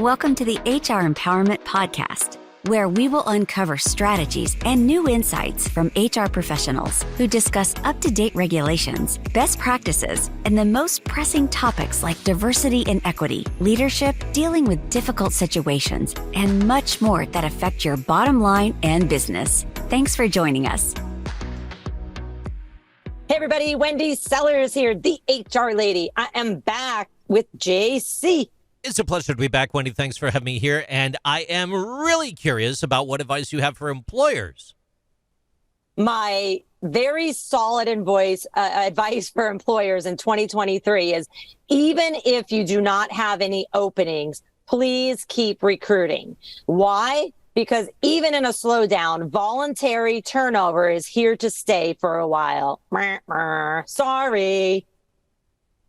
Welcome to the HR Empowerment Podcast, where we will uncover strategies and new insights from HR professionals who discuss up-to-date regulations, best practices, and the most pressing topics like diversity and equity, leadership, dealing with difficult situations, and much more that affect your bottom line and business. Thanks for joining us. Hey everybody, Wendy Sellers here, the HR lady. I am back with JC. It's a pleasure to be back, Wendy. Thanks for having me here. And I am really curious about what advice you have for employers. My very solid advice for employers in 2023 is, even if you do not have any openings, please keep recruiting. Why? Because even in a slowdown, voluntary turnover is here to stay for a while. Sorry.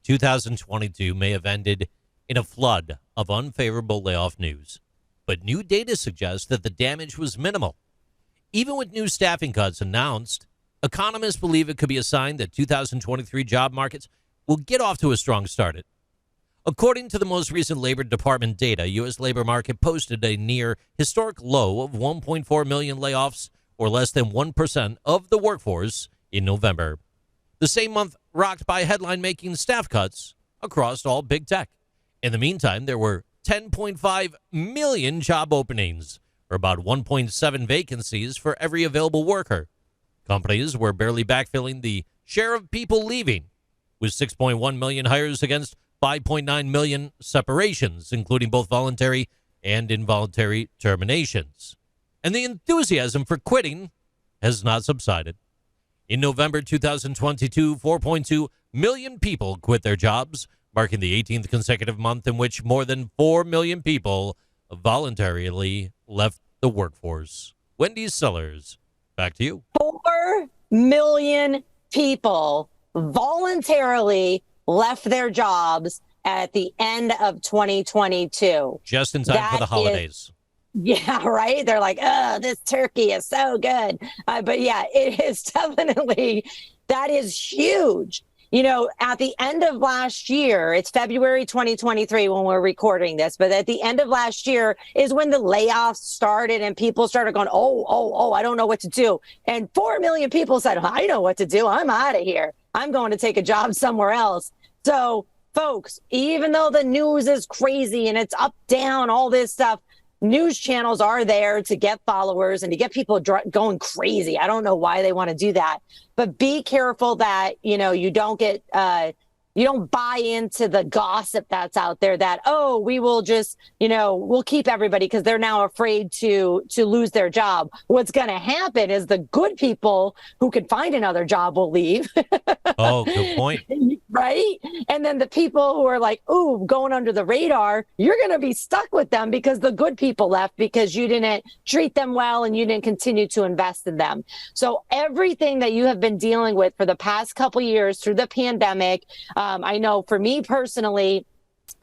2022 may have ended in a flood of unfavorable layoff news, but new data suggests that the damage was minimal. Even with new staffing cuts announced, economists believe it could be a sign that 2023 job markets will get off to a strong start. According to the most recent Labor Department data, U.S. labor market posted a near historic low of 1.4 million layoffs, or less than 1% of the workforce in November. The same month rocked by headline-making staff cuts across all big tech. In the meantime, there were 10.5 million job openings, or about 1.7 vacancies for every available worker. Companies were barely backfilling the share of people leaving, with 6.1 million hires against 5.9 million separations, including both voluntary and involuntary terminations. And the enthusiasm for quitting has not subsided. In November 2022, 4.2 million people quit their jobs, marking the 18th consecutive month in which more than 4 million people voluntarily left the workforce. Wendy Sellers, back to you. 4 million people voluntarily left their jobs at the end of 2022. Just in time for the holidays. Yeah, right? They're like, oh, this turkey is so good. But yeah, it is definitely, that is huge. You know, at the end of last year, it's February 2023 when we're recording this, but at the end of last year is when the layoffs started and people started going, oh, I don't know what to do. And 4 million people said, I know what to do. I'm out of here. I'm going to take a job somewhere else. So, folks, even though the news is crazy and it's up, down, all this stuff, news channels are there to get followers and to get people going crazy. I don't know why they want to do that, but be careful that, you know, you don't get, you don't buy into the gossip that's out there that, oh, we will just, you know, we'll keep everybody because they're now afraid to lose their job. What's going to happen is the good people who can find another job will leave. Oh, good point. Right? And then the people who are like, ooh, going under the radar, you're going to be stuck with them because the good people left because you didn't treat them well and you didn't continue to invest in them. So everything that you have been dealing with for the past couple of years through the pandemic, I know for me personally,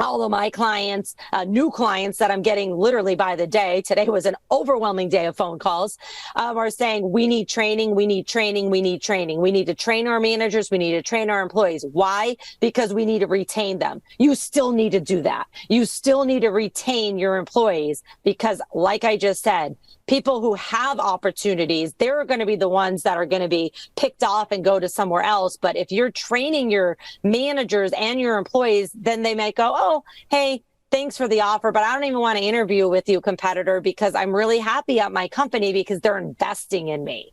all of my clients, new clients that I'm getting literally by the day, today was an overwhelming day of phone calls, are saying, we need training, we need training, we need training. We need to train our managers. We need to train our employees. Why? Because we need to retain them. You still need to do that. You still need to retain your employees because, like I just said, people who have opportunities, they're going to be the ones that are going to be picked off and go to somewhere else. But if you're training your managers and your employees, then they might go, oh, hey, thanks for the offer, but I don't even want to interview with you, competitor, because I'm really happy at my company because they're investing in me.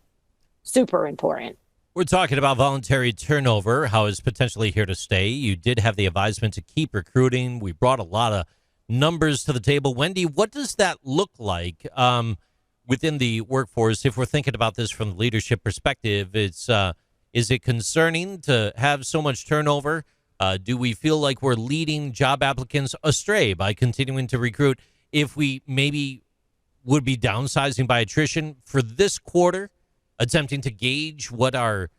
Super important. We're talking about voluntary turnover, how it's potentially here to stay. You did have the advisement to keep recruiting. We brought a lot of numbers to the table. Wendy, what does that look like within the workforce? If we're thinking about this from the leadership perspective, is it concerning to have so much turnover? Do we feel like we're leading job applicants astray by continuing to recruit if we maybe would be downsizing by attrition for this quarter, attempting to gauge what our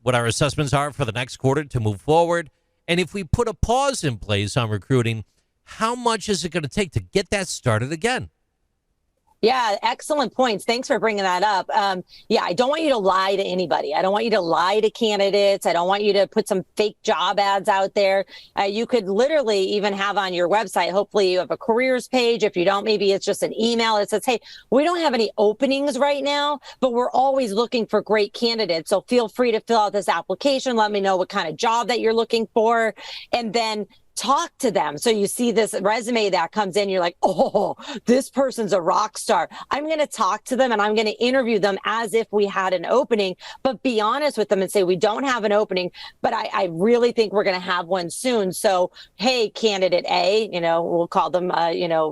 assessments are for the next quarter to move forward? And if we put a pause in place on recruiting, how much is it going to take to get that started again? Yeah, excellent points. Thanks for bringing that up. Yeah, I don't want you to lie to anybody. I don't want you to lie to candidates. I don't want you to put some fake job ads out there. You could literally even have on your website, hopefully you have a careers page. If you don't, maybe it's just an email that says, hey, we don't have any openings right now, but we're always looking for great candidates. So feel free to fill out this application. Let me know what kind of job that you're looking for. And then talk to them. So you see this resume that comes in, you're like, oh, this person's a rock star. I'm going to talk to them and I'm going to interview them as if we had an opening, but be honest with them and say, we don't have an opening, but I really think we're going to have one soon. So, hey, candidate A, we'll call them,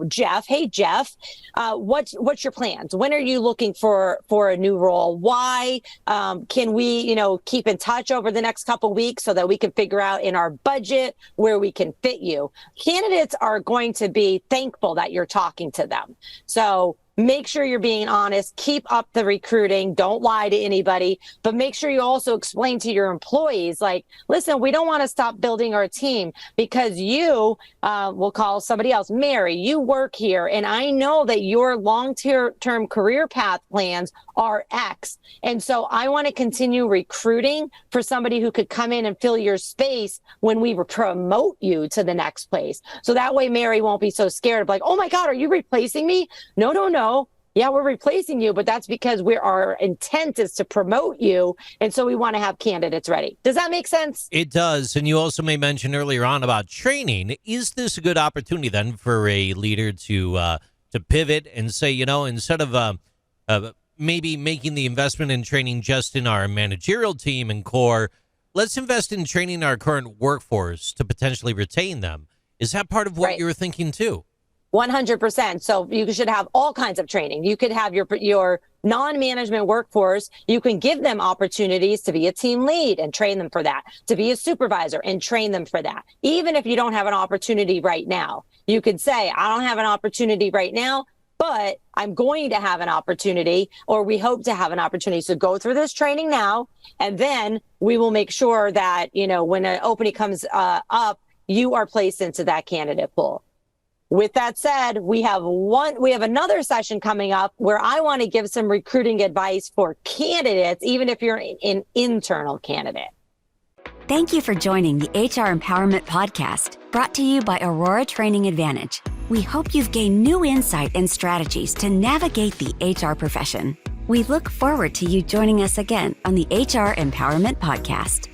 Jeff. Hey, Jeff, what's your plans? When are you looking for a new role? Why? Can we, keep in touch over the next couple of weeks so that we can figure out in our budget where we can fit you? Candidates are going to be thankful that you're talking to them. So make sure you're being honest, keep up the recruiting, don't lie to anybody, but make sure you also explain to your employees, like, listen, we don't want to stop building our team because you, we'll call somebody else, Mary, you work here, and I know that your long-term career path plans are X. And so I want to continue recruiting for somebody who could come in and fill your space when we promote you to the next place. So that way Mary won't be so scared of like, oh my God, are you replacing me? No. Yeah, we're replacing you, but that's because our intent is to promote you. And so we want to have candidates ready. Does that make sense? It does. And you also may mention earlier on about training. Is this a good opportunity then for a leader to pivot and say, instead of maybe making the investment in training just in our managerial team and core, let's invest in training our current workforce to potentially retain them? Is that part of what you're thinking too? 100%. So you should have all kinds of training. You could have your non-management workforce. You can give them opportunities to be a team lead and train them for that, to be a supervisor and train them for that. Even if you don't have an opportunity right now, you could say, I don't have an opportunity right now, but I'm going to have an opportunity, or we hope to have an opportunity. So go through this training now, and then we will make sure that, when an opening comes up, you are placed into that candidate pool. With that said, we have another session coming up where I want to give some recruiting advice for candidates, even if you're an internal candidate. Thank you for joining the HR Empowerment Podcast, brought to you by Aurora Training Advantage. We hope you've gained new insight and strategies to navigate the HR profession. We look forward to you joining us again on the HR Empowerment Podcast.